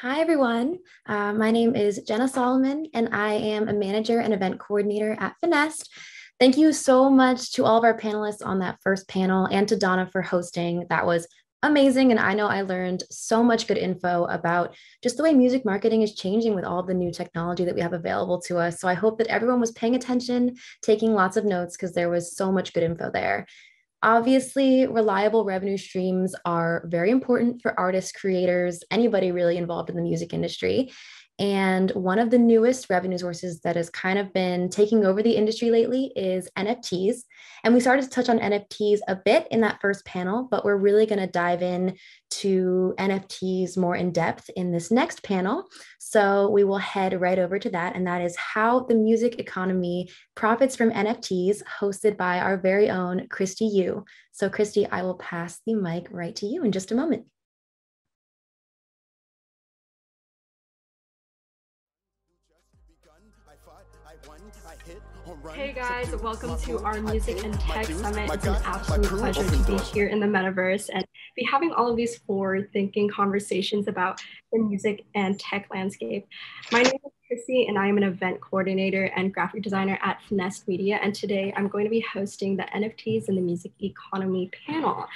Hi, everyone. My name is Jenna Solomon, and I am a manager and event coordinator at Finessed. Thank you so much to all of our panelists on that first panel and to Donna for hosting. That was amazing. And I know I learned so much good info about just the way music marketing is changing with all the new technology that we have available to us. So I hope that everyone was paying attention, taking lots of notes, because there was so much good info there. Obviously, reliable revenue streams are very important for artists, creators, anybody really involved in the music industry. And one of the newest revenue sources that has kind of been taking over the industry lately is NFTs. And we started to touch on NFTs a bit in that first panel, but we're really going to dive in to NFTs more in depth in this next panel. So we will head right over to that. And that is how the music economy profits from NFTs, hosted by our very own Christy Yu. So Christy, I will pass the mic right to you in just a moment. Hey guys, welcome to our Music and Tech Summit. It's an absolute pleasure to be here in the Metaverse and be having all of these forward-thinking conversations about the music and tech landscape. My name is Christy, and I am an event coordinator and graphic designer at Finessed Media. And today I'm going to be hosting the NFTs and the music economy panel.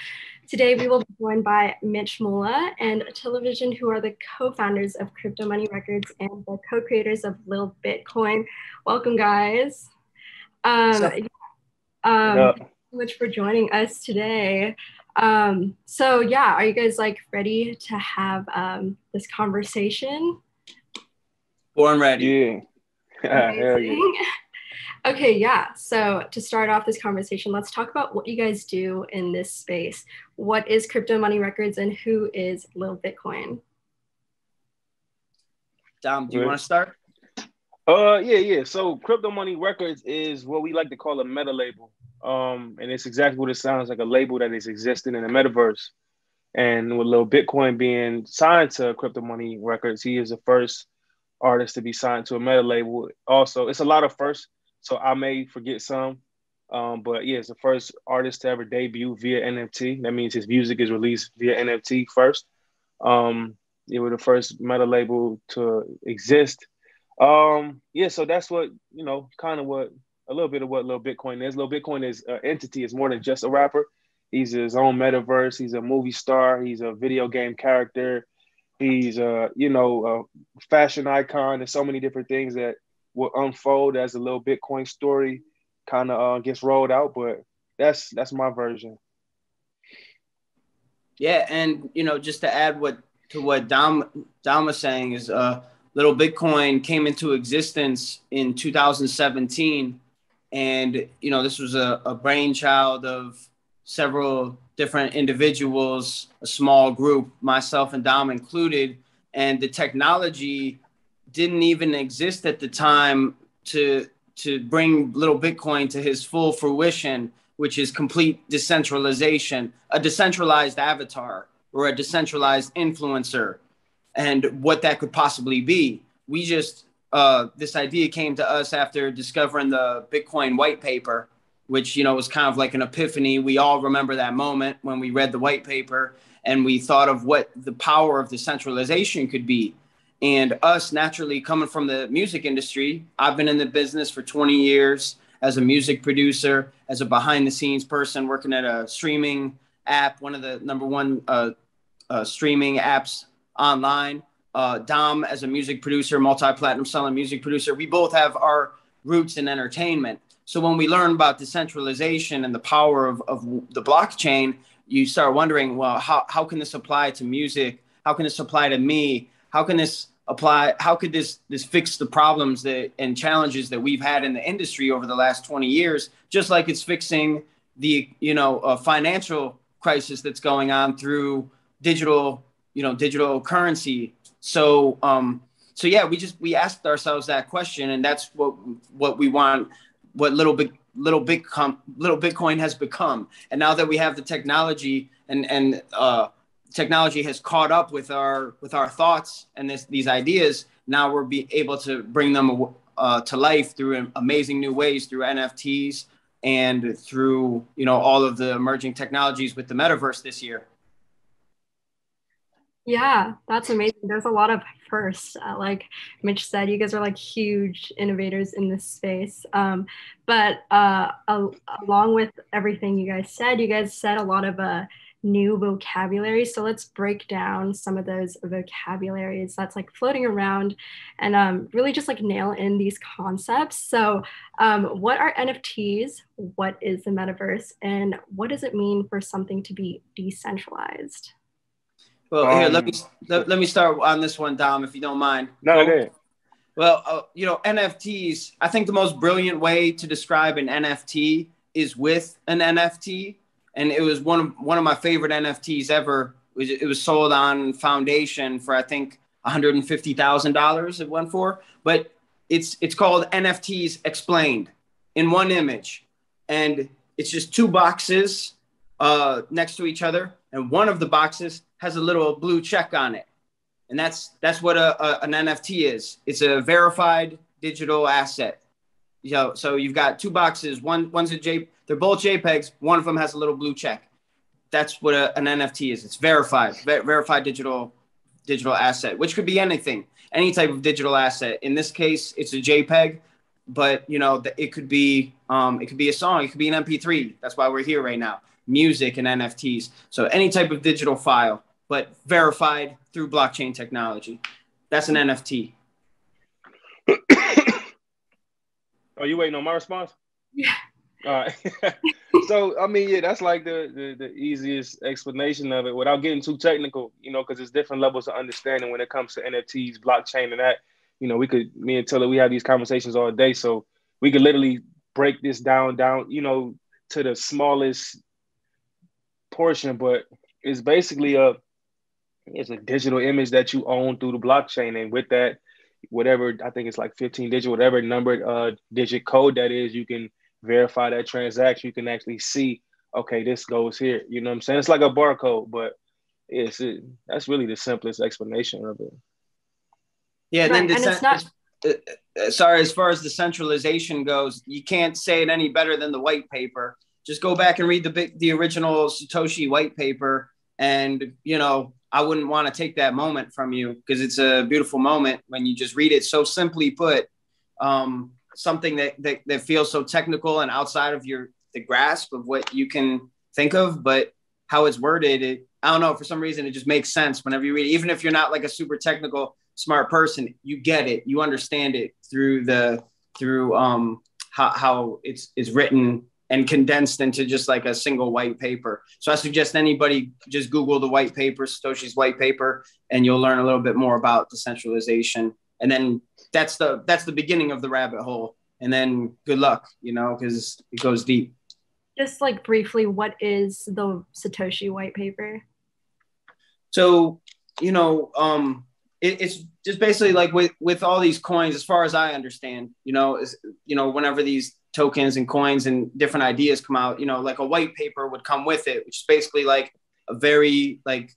Today we will be joined by Mitch, Mula, and Tilla, who are the co-founders of Crypto Money Records and the co-creators of Lil Bitcoin. Welcome, guys. Thank you so much for joining us today. So yeah, are you guys like ready to have this conversation? Born ready. Yeah. Okay, yeah. So to start off this conversation, let's talk about what you guys do in this space. What is Crypto Money Records and who is Lil Bitcoin? Dom, do you want to start? Yeah. So Crypto Money Records is what we like to call a meta label. And it's exactly what it sounds like, a label that is existing in the metaverse. And with Lil Bitcoin being signed to Crypto Money Records, he is the first artist to be signed to a meta label. Also, it's a lot of firsts, so I may forget some. But yeah, it's the first artist to ever debut via NFT. That means his music is released via NFT first. It was the first meta label to exist. Yeah, so that's what, kind of what, a little bit of what Lil Bitcoin is. Lil Bitcoin is an entity, is more than just a rapper. He's his own metaverse. He's a movie star. He's a video game character. He's a fashion icon. There's so many different things that will unfold as a Lil Bitcoin story kind of gets rolled out. But that's my version. Yeah, and just to add to what Dom was saying is Lil Bitcoin came into existence in 2017, and this was a brainchild of several different individuals, a small group, myself and Dom included, and the technology didn't even exist at the time to bring Lil Bitcoin to his full fruition, which is complete decentralization, a decentralized avatar or a decentralized influencer, and what that could possibly be. We just, this idea came to us after discovering the Bitcoin white paper, which, was kind of like an epiphany. We all remember that moment when we read the white paper and we thought of what the power of decentralization could be. And us naturally coming from the music industry, I've been in the business for 20 years as a music producer, as a behind the scenes person working at a streaming app, one of the number one streaming apps online. Dom as a music producer, multi-platinum selling music producer. We both have our roots in entertainment. So when we learn about decentralization and the power of the blockchain, you start wondering, well, how can this apply to music? How can this apply to me? How can this apply? How could this fix the problems and challenges that we've had in the industry over the last 20 years, just like it's fixing the, financial crisis that's going on through digital currency. So yeah, we asked ourselves that question, and that's what we want, what Little Bitcoin has become. And now that we have the technology and technology has caught up with our thoughts and these ideas, now we're able to bring them to life through amazing new ways, through NFTs and through all of the emerging technologies with the metaverse this year. Yeah, that's amazing. There's a lot of firsts. Like Mitch said, you guys are like huge innovators in this space. But along with everything you guys said a lot of new vocabulary. So let's break down some of those vocabularies that's like floating around and really just like nail in these concepts. So, what are NFTs? What is the metaverse? And what does it mean for something to be decentralized? Well, here, let me start on this one, Dom, if you don't mind. No, okay. Well, NFTs, I think the most brilliant way to describe an NFT is with an NFT. And it was one of my favorite NFTs ever. It was sold on Foundation for, I think, $150,000 it went for. But it's called NFTs Explained in one image. And it's just two boxes next to each other. And one of the boxes has a little blue check on it. And that's what an NFT is. It's a verified digital asset. So you've got two boxes. One's they're both JPEGs. One of them has a little blue check. That's what an NFT is. It's verified digital asset, which could be anything, any type of digital asset. In this case, it's a JPEG, but it could be a song. It could be an MP3. That's why we're here right now. Music and NFTs. So any type of digital file, but verified through blockchain technology. That's an NFT. Oh, you waiting on my response? Yeah. All right. So, I mean, yeah, that's like the easiest explanation of it without getting too technical, because there's different levels of understanding when it comes to NFTs, blockchain, and that. Me and Tilla, we have these conversations all day. So we could literally break this down, to the smallest portion, but it's basically it's a digital image that you own through the blockchain. And with that, whatever, I think it's like 15 digit, whatever numbered digit code that is, you can verify that transaction. You can actually see, okay, this goes here. You know what I'm saying? It's like a barcode, but that's really the simplest explanation of it. Yeah, right. And then as far as decentralization goes, you can't say it any better than the white paper. Just go back and read the original Satoshi white paper, and I wouldn't want to take that moment from you, because it's a beautiful moment when you just read it so simply put. Something that feels so technical and outside of the grasp of what you can think of, but how it's worded, I don't know, for some reason it just makes sense whenever you read it. Even if you're not like a super technical smart person, you get it, you understand it through how it's written and condensed into just like a single white paper. So I suggest anybody just Google the white paper, Satoshi's white paper, and you'll learn a little bit more about decentralization. And then that's the beginning of the rabbit hole. And then good luck, because it goes deep. Just like briefly, what is the Satoshi white paper? So, it's just basically like with all these coins, as far as I understand, whenever these tokens and coins and different ideas come out, like a white paper would come with it, which is basically like a very like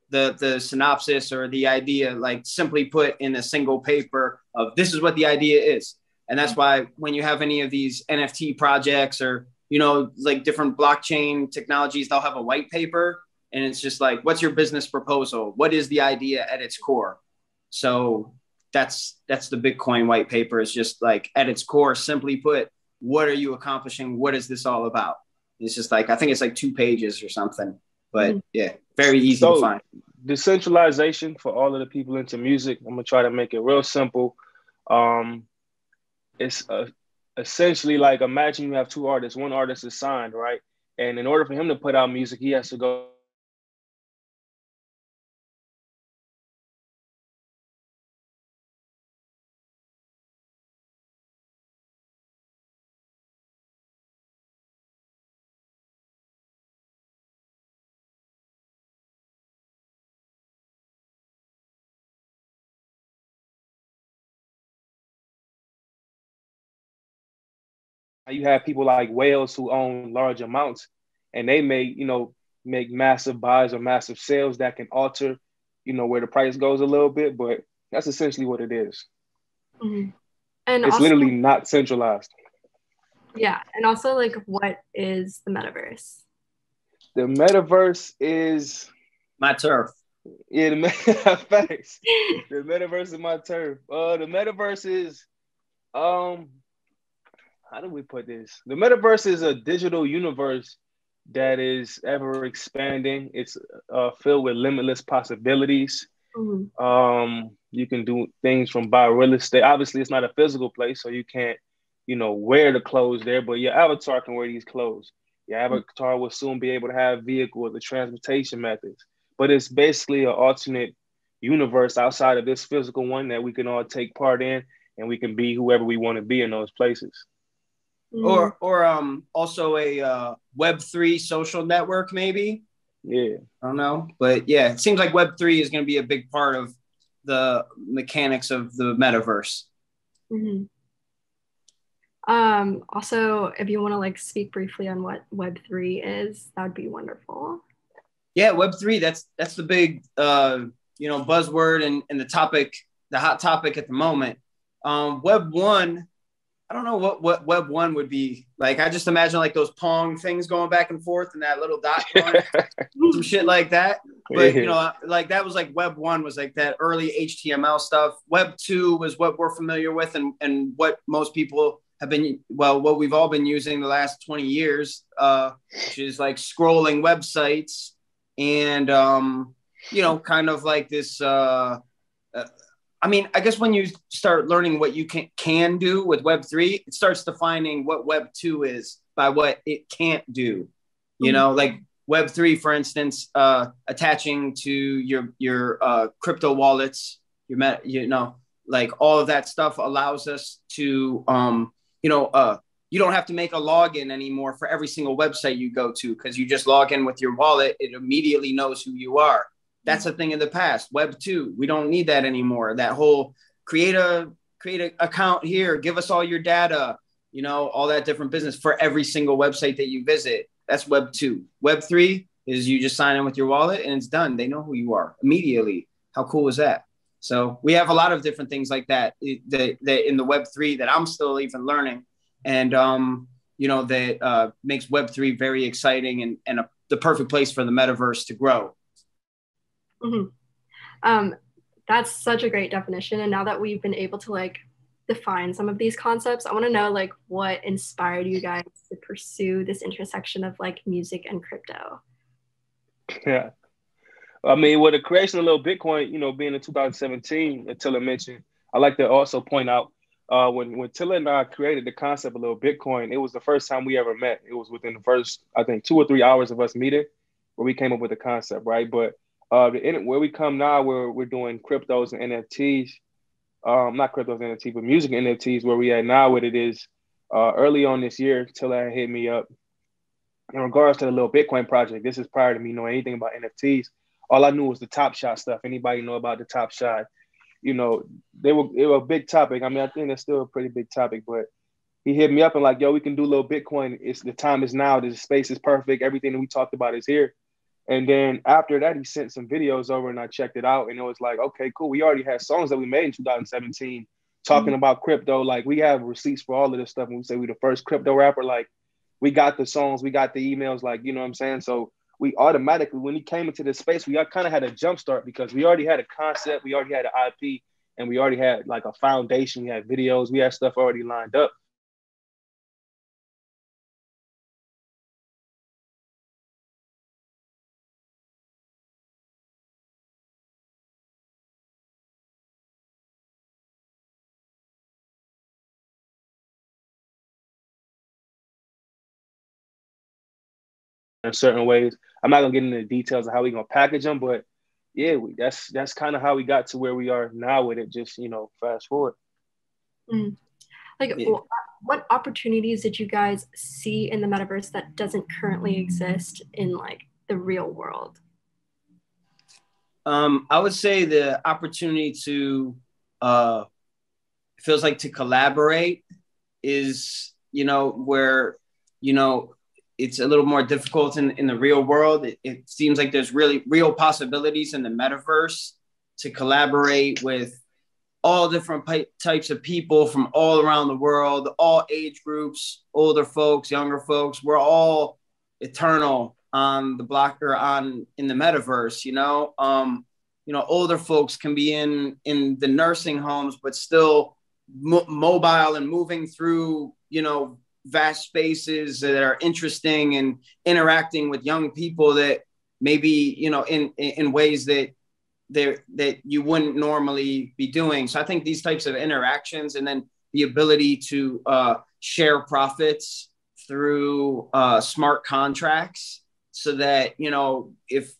the synopsis or the idea, like simply put in a single paper of this is what the idea is. And that's why when you have any of these NFT projects or, like different blockchain technologies, they'll have a white paper, and it's just like, what's your business proposal? What is the idea at its core? So that's the Bitcoin white paper. Is just like at its core, simply put, what are you accomplishing? What is this all about? It's just like, I think it's like 2 pages or something, but yeah, very easy to find. Decentralization, for all of the people into music, I'm gonna try to make it real simple. It's essentially like, imagine you have 2 artists. One artist is signed, right? And in order for him to put out music, he has to go you have people like whales who own large amounts, and they may, make massive buys or massive sales that can alter, where the price goes a little bit, but that's essentially what it is. Mm-hmm. And it's also, literally not centralized. Yeah. And also, like, what is the metaverse? The metaverse is my turf. Yeah, facts. The metaverse is my turf. The metaverse is how do we put this? The metaverse is a digital universe that is ever expanding. It's filled with limitless possibilities. You can do things from buy real estate. Obviously, it's not a physical place, so you can't, wear the clothes there, but your avatar can wear these clothes. Your avatar will soon be able to have vehicles, the transportation methods. But it's basically an alternate universe outside of this physical one that we can all take part in, and we can be whoever we want to be in those places. Or also a Web3 social network, maybe. Yeah. I don't know. But yeah, it seems like Web3 is going to be a big part of the mechanics of the metaverse. Also, if you want to like speak briefly on what Web3 is, that would be wonderful. Yeah, Web3, that's the big buzzword and the hot topic at the moment. Web 1, I don't know what Web 1 would be like. I just imagine like those Pong things going back and forth and that little dot going, some shit like that. But like that was like Web 1 was like that early HTML stuff. Web 2 was what we're familiar with and what most people have been, what we've all been using the last 20 years, which is like scrolling websites and kind of like this. I guess when you start learning what you can do with Web3, it starts defining what Web2 is by what it can't do. Like Web3, for instance, attaching to your crypto wallets, like all of that stuff allows us to, you don't have to make a login anymore for every single website you go to because you just log in with your wallet. It immediately knows who you are. That's a thing in the past. Web 2, we don't need that anymore. That whole create a account here, give us all your data, all that different business for every single website that you visit. That's Web 2. Web 3 is you just sign in with your wallet and it's done. They know who you are immediately. How cool is that? So we have a lot of different things like that that in the Web 3 that I'm still even learning. And, that makes Web 3 very exciting and the perfect place for the metaverse to grow. That's such a great definition. And now that we've been able to like define some of these concepts, I want to know like what inspired you guys to pursue this intersection of like music and crypto. Yeah. With the creation of Little Bitcoin, being in 2017, that Tilla mentioned, I like to also point out when Tilla and I created the concept of Little Bitcoin, it was the first time we ever met. It was within the first, I think, 2 or 3 hours of us meeting where we came up with the concept, right? But where we come now, where we're doing cryptos and NFTs, not cryptos and NFTs, but music and NFTs, where we at now, what it is, early on this year, Tilla hit me up in regards to the Little Bitcoin project. This is prior to me knowing anything about NFTs. All I knew was the Top Shot stuff. Anybody know about the Top Shot? They were a big topic. I think that's still a pretty big topic, but he hit me up and like, yo, we can do Little Bitcoin. The time is now. The space is perfect. Everything that we talked about is here. And then after that, he sent some videos over and I checked it out. And it was like, okay, cool. We already had songs that we made in 2017 talking about crypto. Like we have receipts for all of this stuff. When we say we the first crypto rapper, like we got the songs, we got the emails, like, you know what I'm saying? So we automatically, when he came into this space, we kind of had a jump start because we already had a concept, we already had an IP, and we already had like a foundation. We had videos, we had stuff already lined up. In certain ways, I'm not gonna get into the details of how we're gonna package them, but yeah, that's kind of how we got to where we are now with it. Just fast forward. What opportunities did you guys see in the metaverse that doesn't currently exist in like the real world? I would say the opportunity to feels like to collaborate is where it's a little more difficult in the real world. It seems like there's really real possibilities in the metaverse to collaborate with all different types of people from all around the world, all age groups, older folks, younger folks. We're all eternal on the block or in the metaverse, older folks can be in the nursing homes, but still mobile and moving through, vast spaces that are interesting and interacting with young people that maybe, in ways that you wouldn't normally be doing. So I think these types of interactions, and then the ability to share profits through smart contracts, so that, if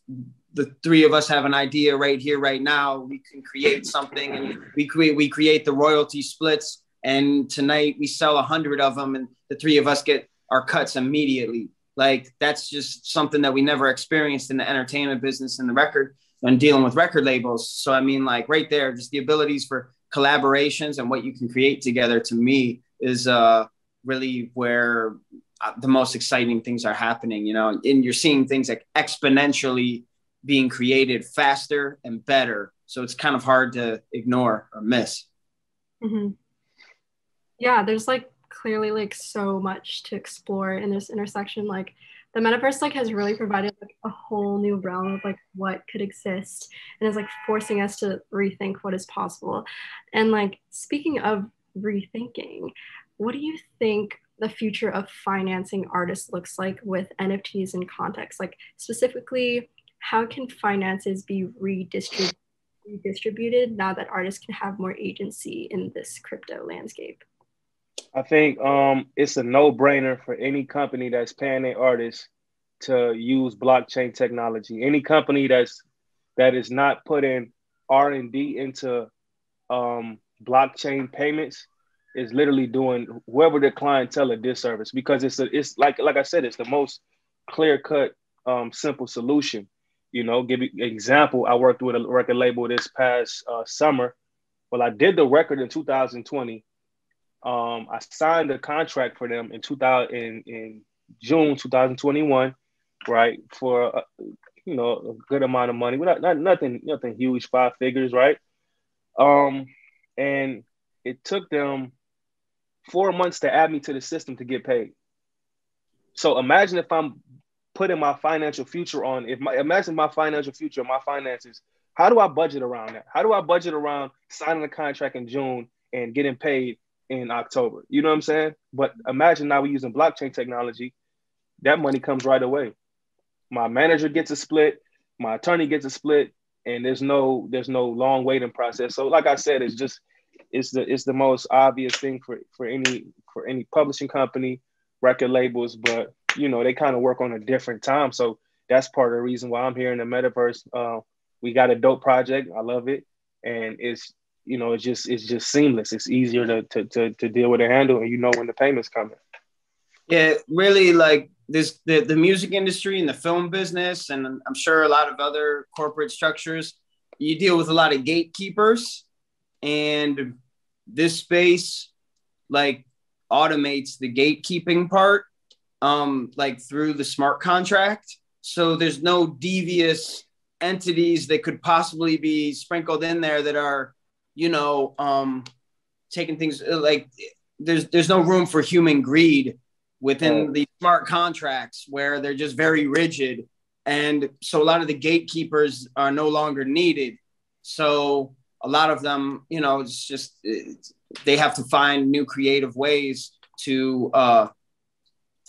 the three of us have an idea right here, right now, we can create something, and we create the royalty splits. And tonight we sell 100 of them, and the three of us get our cuts immediately. Like, that's just something that we never experienced in the entertainment business and the record and dealing with record labels. So, I mean, like, right there, just the abilities for collaborations and what you can create together, to me, is really where the most exciting things are happening, and you're seeing things like exponentially being created faster and better. So it's kind of hard to ignore or miss. Mm-hmm. Yeah, there's like clearly like so much to explore in this intersection. Like, the metaverse like has really provided like a whole new realm of like what could exist, and is like forcing us to rethink what is possible. And like, speaking of rethinking, what do you think the future of financing artists looks like with NFTs in context? Like, specifically, how can finances be redistributed now that artists can have more agency in this crypto landscape? I think it's a no-brainer for any company that's paying their artists to use blockchain technology. Any company that is not putting R&D into blockchain payments is literally doing whoever their clientele a disservice, because it's like I said, it's the most clear-cut, simple solution. Give you an example. I worked with a record label this past summer. Well, I did the record in 2020. I signed a contract for them in June 2021, right? For a good amount of money. Nothing huge, 5 figures, right? And it took them 4 months to add me to the system to get paid. So imagine if I'm putting my financial future on. Imagine my financial future, my finances. How do I budget around that? How do I budget around signing a contract in June and getting paid in October? You know what I'm saying? But imagine now we're using blockchain technology. That money comes right away. My manager gets a split, my attorney gets a split, and there's no long waiting process. So like I said, it's the most obvious thing for any publishing company, record labels, but they kind of work on a different time. So that's part of the reason why I'm here in the metaverse. We got a dope project. I love it. And it's just seamless. It's easier to deal with and handle, and when the payment's coming. Yeah, really, like the music industry and the film business, and I'm sure a lot of other corporate structures, you deal with a lot of gatekeepers, and this space like automates the gatekeeping part, like through the smart contract. So there's no devious entities that could possibly be sprinkled in there that are, taking things like there's no room for human greed within the smart contracts, where they're just very rigid. And so a lot of the gatekeepers are no longer needed. So a lot of them, they have to find new creative ways to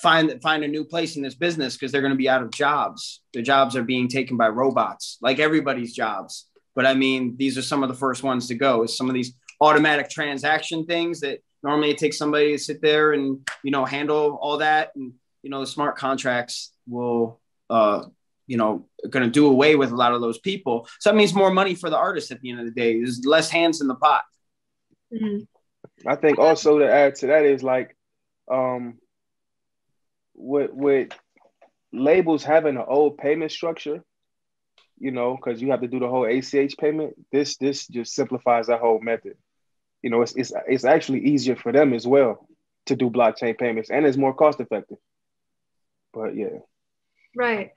find a new place in this business, because they're going to be out of jobs. Their jobs are being taken by robots, like everybody's jobs. But I mean, these are some of the first ones to go, is some of these automatic transaction things that normally it takes somebody to sit there and, handle all that. And, the smart contracts will, going to do away with a lot of those people. So that means more money for the artist at the end of the day. There's less hands in the pot. Mm-hmm. I think also to add to that is like, with labels having an old payment structure, because you have to do the whole ACH payment, this just simplifies that whole method. It's actually easier for them as well to do blockchain payments, and it's more cost effective. But yeah. Right.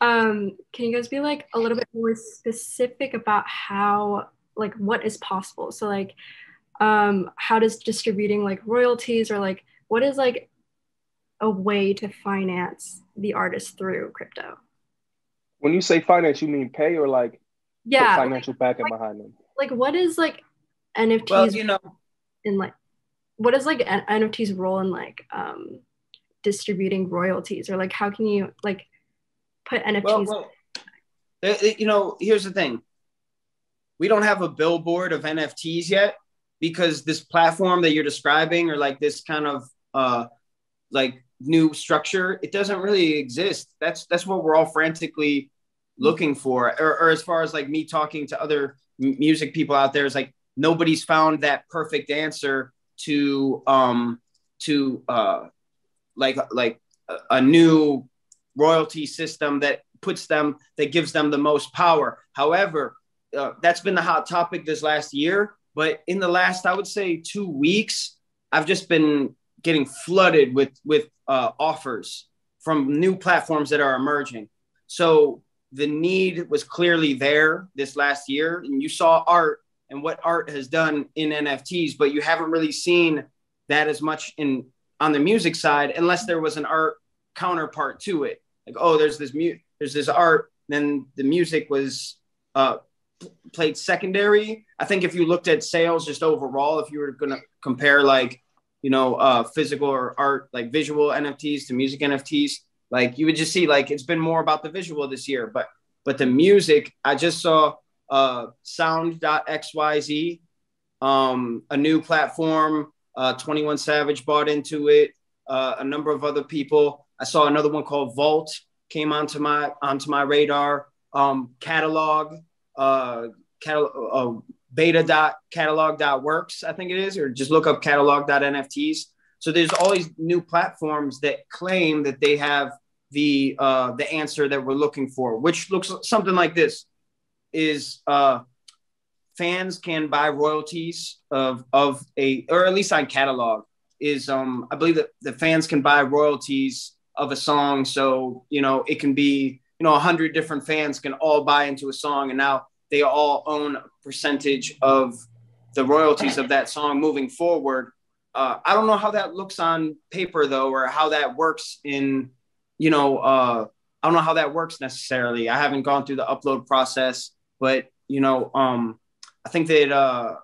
Can you guys be like a little bit more specific about how, like, what is possible? So like, how does distributing like royalties, or like, what is like a way to finance the artist through crypto? When you say finance, you mean pay or like Yeah, financial backing behind them. Like what is like NFTs Well, you know, in like what is like NFT's role in like distributing royalties, or like how can you like put NFTs? well, you know, here's the thing. We don't have a billboard of NFTs yet because this platform that you're describing, or like this kind of like new structure, it doesn't really exist. That's what we're all frantically looking for. Or as far as like me talking to other music people out there, is like nobody's found that perfect answer to like a new royalty system that gives them the most power. However, that's been the hot topic this last year. But in the last, I would say 2 weeks, I've just been getting flooded with offers from new platforms that are emerging. So the need was clearly there this last year, and you saw art and what art has done in NFTs, but you haven't really seen that as much on the music side, unless there was an art counterpart to it. Like, oh, there's this art, then the music was played secondary. I think if you looked at sales just overall, if you were going to compare like, you know, physical or art, like visual NFTs to music NFTs, like you would just see like it's been more about the visual this year. But the music, I just saw sound.xyz, a new platform, 21 Savage bought into it, a number of other people. I saw another one called Vault came onto my radar. Catalog, beta.catalog.works, I think it is, or just look up catalog.nfts. So there's all these new platforms that claim that they have the answer that we're looking for, which looks something like this: is fans can buy royalties of a, or at least on catalog, is I believe that the fans can buy royalties of a song. So, you know, it can be, you know, 100 different fans can all buy into a song, and now they all own a percentage of the royalties of that song moving forward. I don't know how that looks on paper though, or how that works in, you know, I don't know how that works necessarily. I haven't gone through the upload process, but you know, I think that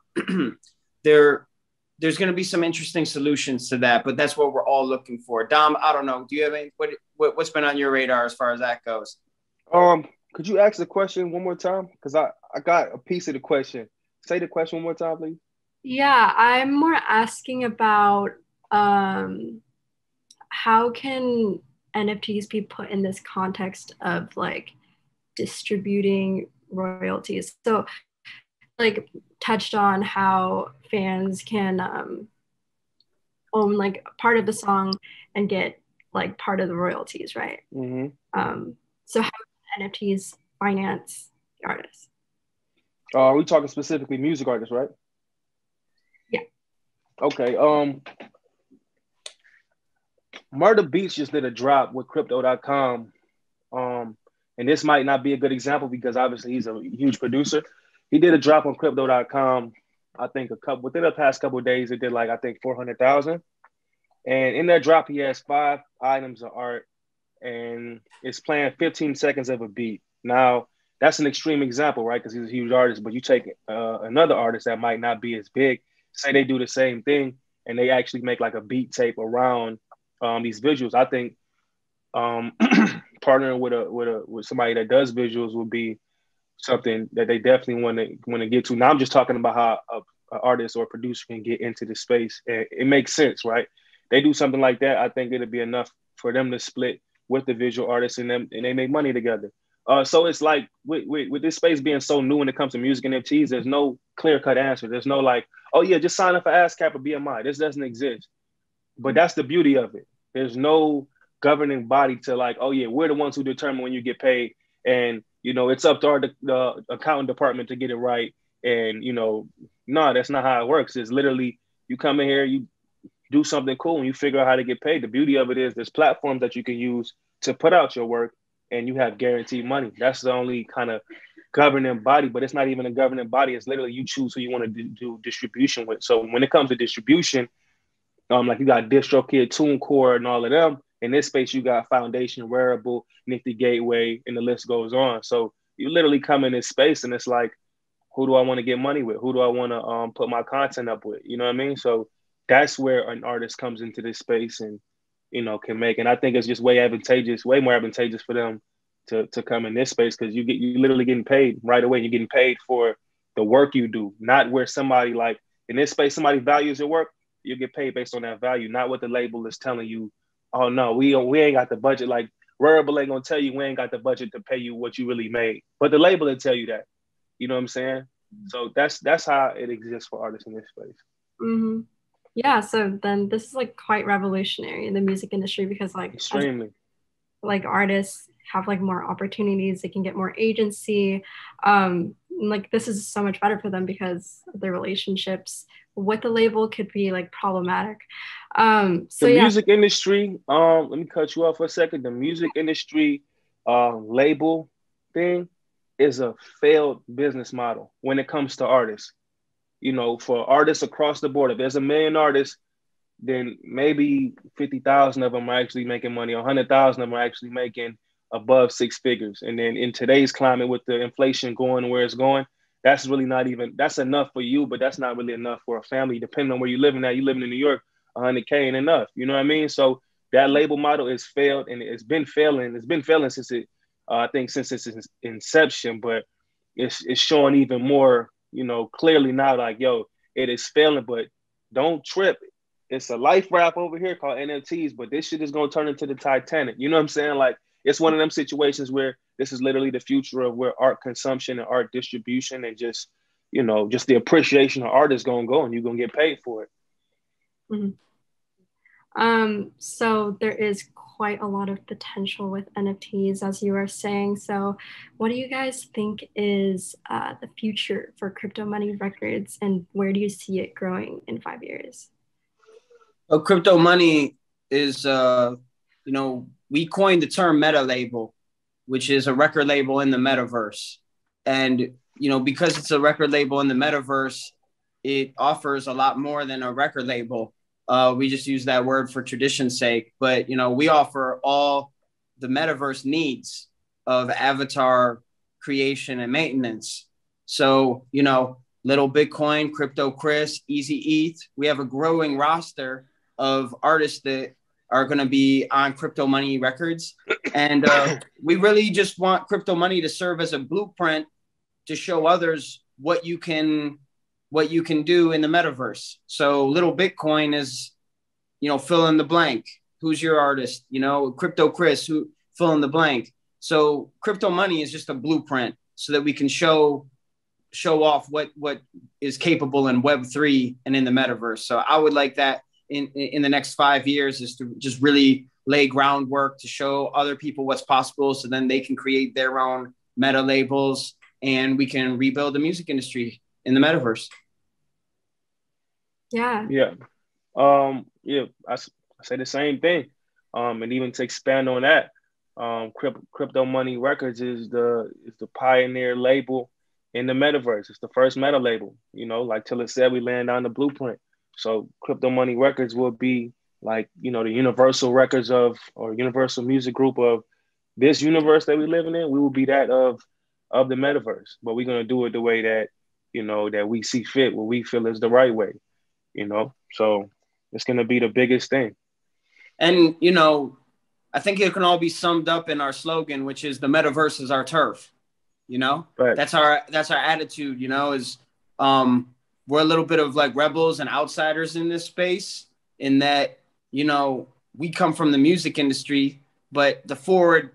there's going to be some interesting solutions to that, but that's what we're all looking for. Dom, I don't know. Do you have any, what's been on your radar as far as that goes? Could you ask the question one more time? Because I got a piece of the question. Say the question one more time, please. Yeah, I'm more asking about how can NFTs be put in this context of like distributing royalties? So like touched on how fans can own like part of the song and get like part of the royalties, right? Mm-hmm. So how can NFTs finance the artists? Are we talking specifically music artists, right? Yeah. Okay. Murder Beats just did a drop with crypto.com. And this might not be a good example because obviously he's a huge producer. He did a drop on crypto.com. I think within the past couple of days, it did like, I think 400,000. And in that drop, he has 5 items of art and it's playing 15 seconds of a beat. Now, that's an extreme example, right? Because he's a huge artist, but you take another artist that might not be as big, say they do the same thing and they actually make like a beat tape around these visuals. I think partnering with somebody that does visuals would be something that they definitely want to get to. Now I'm just talking about how an artist or a producer can get into the space. And it makes sense, right? They do something like that, I think it'd be enough for them to split with the visual artists and they make money together. So it's like with this space being so new when it comes to music and NFTs, there's no clear-cut answer. There's no like, oh yeah, just sign up for ASCAP or BMI. This doesn't exist. But that's the beauty of it. There's no governing body to like, oh yeah, we're the ones who determine when you get paid. And, you know, it's up to the accounting department to get it right. And, you know, no, that's not how it works. It's literally you come in here, you do something cool and you figure out how to get paid. The beauty of it is there's platforms that you can use to put out your work and you have guaranteed money. That's the only kind of governing body, but it's not even a governing body. It's literally you choose who you want to do distribution with. So when it comes to distribution, like you got DistroKid, TuneCore, and all of them. In this space, you got Foundation, Wearable, Nifty Gateway, and the list goes on. So you literally come in this space and it's like, who do I want to get money with? Who do I want to put my content up with? You know what I mean? So that's where an artist comes into this space and, you know, can make. And I think it's just way more advantageous for them to come in this space, because you literally getting paid right away. You're getting paid for the work you do, not where somebody, like in this space, somebody values your work. You get paid based on that value, not what the label is telling you. Oh no, we ain't got the budget. Like Rarible ain't gonna tell you we ain't got the budget to pay you what you really made, but the label will tell you that. You know what I'm saying? So that's how it exists for artists in this space. Mm-hmm. Yeah. So then this is like quite revolutionary in the music industry, because like extremely, like artists have like more opportunities, they can get more agency. Like this is so much better for them, because their relationships with the label could be like problematic. So the music industry, let me cut you off for a second. The music industry label thing is a failed business model when it comes to artists. You know, for artists across the board, if there's 1 million artists, then maybe 50,000 of them are actually making money, 100,000 of them are actually making above 6 figures. And then in today's climate, with the inflation going where it's going, that's really not even, that's enough for you, but that's not really enough for a family, depending on where you're living at. You living in New York, 100K ain't enough. You know what I mean? So that label model is failed, and it's been failing. It's been failing since I think since its inception, but it's showing even more, you know, clearly now, like, yo, it is failing, but don't trip. It's a life raft over here called NFTs, but this shit is going to turn into the Titanic. You know what I'm saying? Like, it's one of them situations where this is literally the future of where art consumption and art distribution and just, you know, just the appreciation of art is going to go, and you're going to get paid for it. Mm-hmm. So there is quite a lot of potential with NFTs, as you are saying. So what do you guys think is the future for crypto money records, and where do you see it growing in 5 years? Well, crypto money is, you know, we coined the term meta label, which is a record label in the metaverse. And, you know, because it's a record label in the metaverse, it offers a lot more than a record label. We just use that word for tradition's sake. But, you know, we offer all the metaverse needs of avatar creation and maintenance. So, you know, Little Bitcoin, Crypto Chris, Easy ETH. We have a growing roster of artists that are going to be on Crypto Money Records. And we really just want Crypto Money to serve as a blueprint to show others what you can do in the metaverse. So Little Bitcoin is, you know, fill in the blank. Who's your artist? You know, Crypto Chris, who fill in the blank. So Crypto Money is just a blueprint so that we can show off what is capable in Web3 and in the metaverse. So I would like that in the next 5 years, is to just really lay groundwork to show other people what's possible, so then they can create their own meta labels and we can rebuild the music industry in the metaverse. Yeah. Yeah. I say the same thing. And even to expand on that, Crypto Money Records is the pioneer label in the metaverse. It's the first meta label. You know, like Tilla said, we laying down the blueprint. So Crypto Money Records will be like, you know, the universal records of, or universal music group of this universe that we're living in. We will be that of the metaverse, but we're going to do it the way that, you know, that we see fit, what we feel is the right way, you know? So it's going to be the biggest thing. And, you know, I think it can all be summed up in our slogan, which is the metaverse is our turf. You know, right. That's our attitude, you know, is we're a little bit of like rebels and outsiders in this space, in that, you know, we come from the music industry, but the forward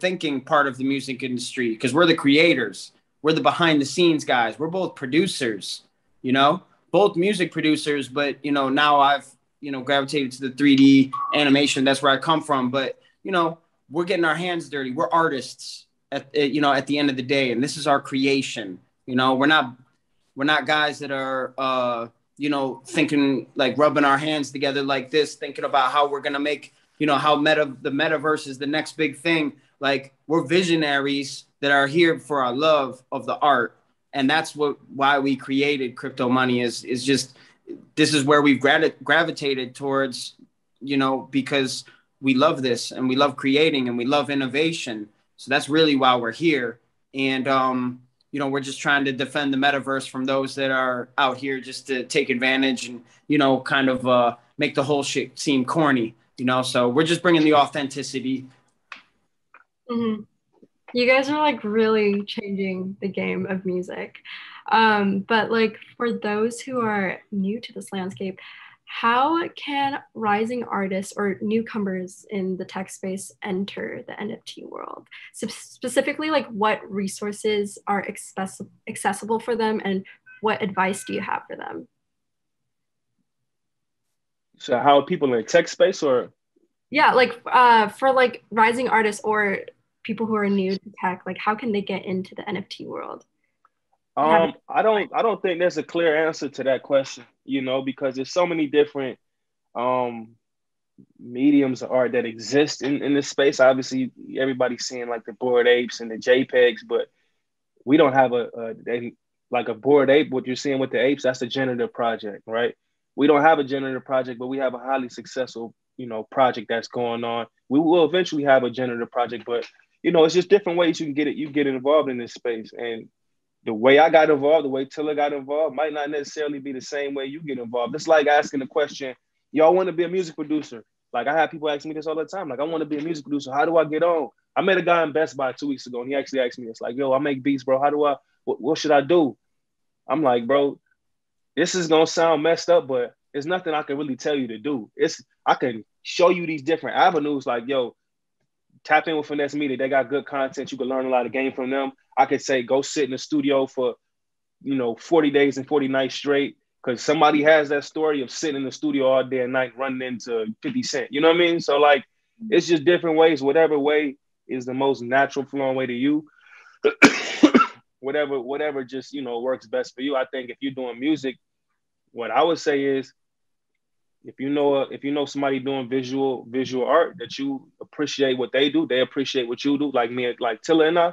thinking part of the music industry, because we're the creators, we're the behind the scenes guys. We're both producers, you know, both music producers. But, you know, now I've, you know, gravitated to the 3D animation. That's where I come from. But, you know, we're getting our hands dirty. We're artists at the end of the day. And this is our creation. You know, we're not guys that are, you know, thinking like rubbing our hands together like this, thinking about how we're going to make, you know, how the metaverse is the next big thing. Like, we're visionaries that are here for our love of the art. And that's why we created Crypto Money, is just, this is where we've gravitated towards, you know, because we love this and we love creating and we love innovation. So that's really why we're here. And, you know, we're just trying to defend the metaverse from those that are out here just to take advantage and, you know, kind of make the whole shit seem corny, you know? So we're just bringing the authenticity. Mm-hmm. You guys are like really changing the game of music. But like for those who are new to this landscape, how can rising artists or newcomers in the tech space enter the NFT world? So specifically, like what resources are accessible for them, and what advice do you have for them? So how are people in the tech space, or? Yeah, like for like rising artists or people who are new to tech, like how can they get into the NFT world? I don't think there's a clear answer to that question, you know, because there's so many different mediums of art that exist in this space. Obviously, everybody's seeing like the Bored Apes and the JPEGs, but we don't have like a Bored Ape. What you're seeing with the apes, that's a generative project, right? We don't have a generative project, but we have a highly successful, you know, project that's going on. We will eventually have a generative project, but you know, it's just different ways you can get it. You get involved in this space, and the way I got involved, the way Tilla got involved, might not necessarily be the same way you get involved. It's like asking the question, y'all want to be a music producer? Like I have people ask me this all the time. Like, I want to be a music producer. How do I get on? I met a guy in Best Buy 2 weeks ago, and he actually asked me this. Like, yo, I make beats, bro. How do what should I do? I'm like, bro, this is going to sound messed up, but there's nothing I can really tell you to do. I can show you these different avenues. Like, yo, tap in with Finessed Media. They got good content. You can learn a lot of game from them. I could say go sit in the studio for, you know, 40 days and 40 nights straight, because somebody has that story of sitting in the studio all day and night running into 50 Cent. You know what I mean? So like, it's just different ways. Whatever way is the most natural flowing way to you. whatever just, you know, works best for you. I think if you're doing music, what I would say is, if you know somebody doing visual art that you appreciate what they do, they appreciate what you do. Like me, like Tilla and I,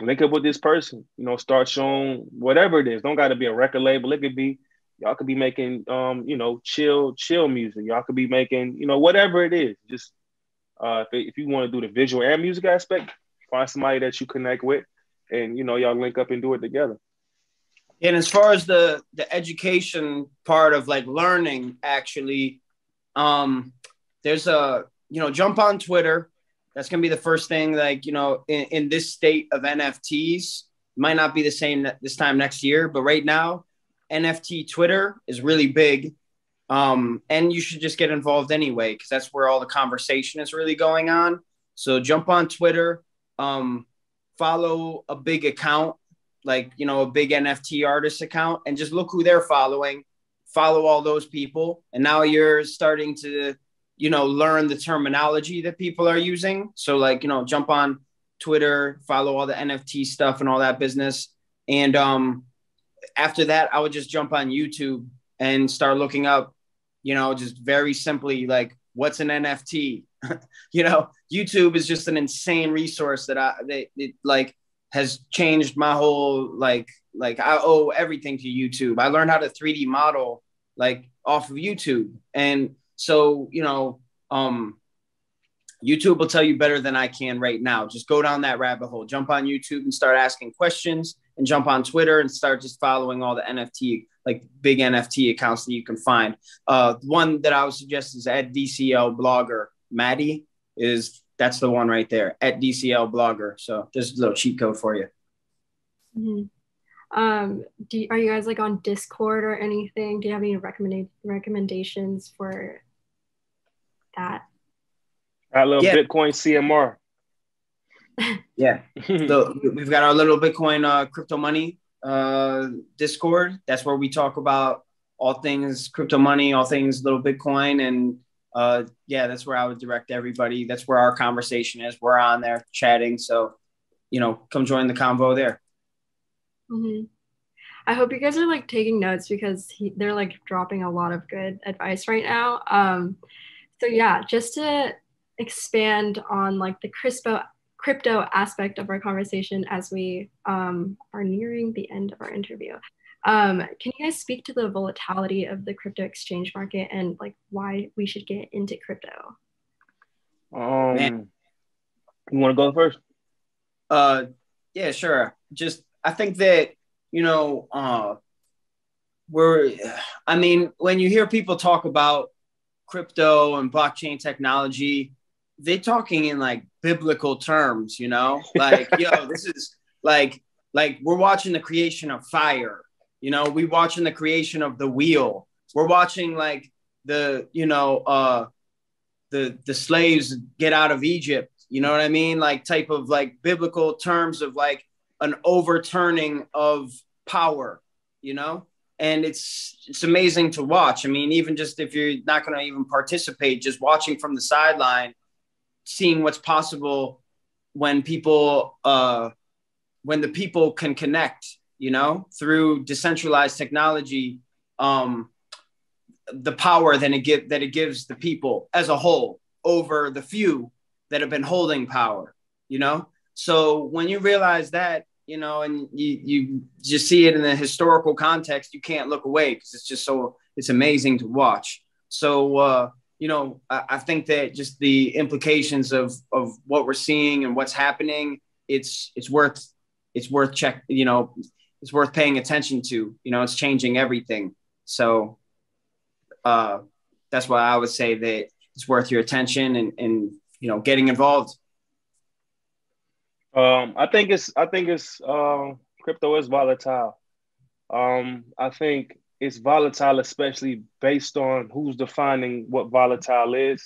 link up with this person, you know, start showing whatever it is. Don't got to be a record label. It could be, y'all could be making, you know, chill music. Y'all could be making, you know, whatever it is. Just if you want to do the visual and music aspect, find somebody that you connect with, and you know, y'all link up and do it together. And as far as the education part of like learning, actually, there's you know, jump on Twitter. That's going to be the first thing. Like, you know, in this state of NFTs, might not be the same this time next year, but right now, NFT Twitter is really big. And you should just get involved anyway, because that's where all the conversation is really going on. So jump on Twitter, follow a big account, like, you know, a big NFT artist account, and just look who they're following, follow all those people. And now you're starting to, you know, learn the terminology that people are using. So like, you know, jump on Twitter, follow all the NFT stuff and all that business. And after that, I would just jump on YouTube and start looking up, you know, just very simply, like, what's an NFT? You know, YouTube is just an insane resource that it like has changed my whole, like I owe everything to YouTube. I learned how to 3D model like off of YouTube. And so, you know, YouTube will tell you better than I can right now. Just go down that rabbit hole, jump on YouTube and start asking questions, and jump on Twitter and start just following all the NFT, like big NFT accounts that you can find. One that I would suggest is at DCL Blogger. Maddie that's the one right there, at DCL Blogger. So just a little cheat code for you. Mm-hmm. Are you guys like on Discord or anything? Do you have any recommendations for that? I love Bitcoin CMR. Yeah. So we've got our little Bitcoin crypto money Discord. That's where we talk about all things crypto money, all things little Bitcoin. And yeah, that's where I would direct everybody. That's where our conversation is. We're on there chatting. So, you know, come join the convo there. Mm-hmm. I hope you guys are like taking notes, because they're like dropping a lot of good advice right now. So yeah, just to expand on like the crypto aspect of our conversation as we are nearing the end of our interview. Can you guys speak to the volatility of the crypto exchange market and like why we should get into crypto? You want to go first? Yeah, sure. Just, I think that, you know, I mean, when you hear people talk about crypto and blockchain technology, they're talking in like biblical terms, you know, like, yo, this is like we're watching the creation of fire, you know, we watching the creation of the wheel. We're watching like the, you know, the slaves get out of Egypt, you know what I mean? Like type of like biblical terms of like an overturning of power, you know? And it's amazing to watch. I mean, even just if you're not going to even participate, just watching from the sideline, seeing what's possible when when the people can connect, you know, through decentralized technology, the power that it gives the people as a whole over the few that have been holding power, you know? So when you realize that, you know, and you just see it in the historical context, you can't look away because it's just it's amazing to watch. So, you know, I think that just the implications of what we're seeing and what's happening, it's worth you know, it's worth paying attention to, you know, it's changing everything. So that's why I would say that it's worth your attention and you know, getting involved. I think it's crypto is volatile. I think it's volatile, especially based on who's defining what volatile is.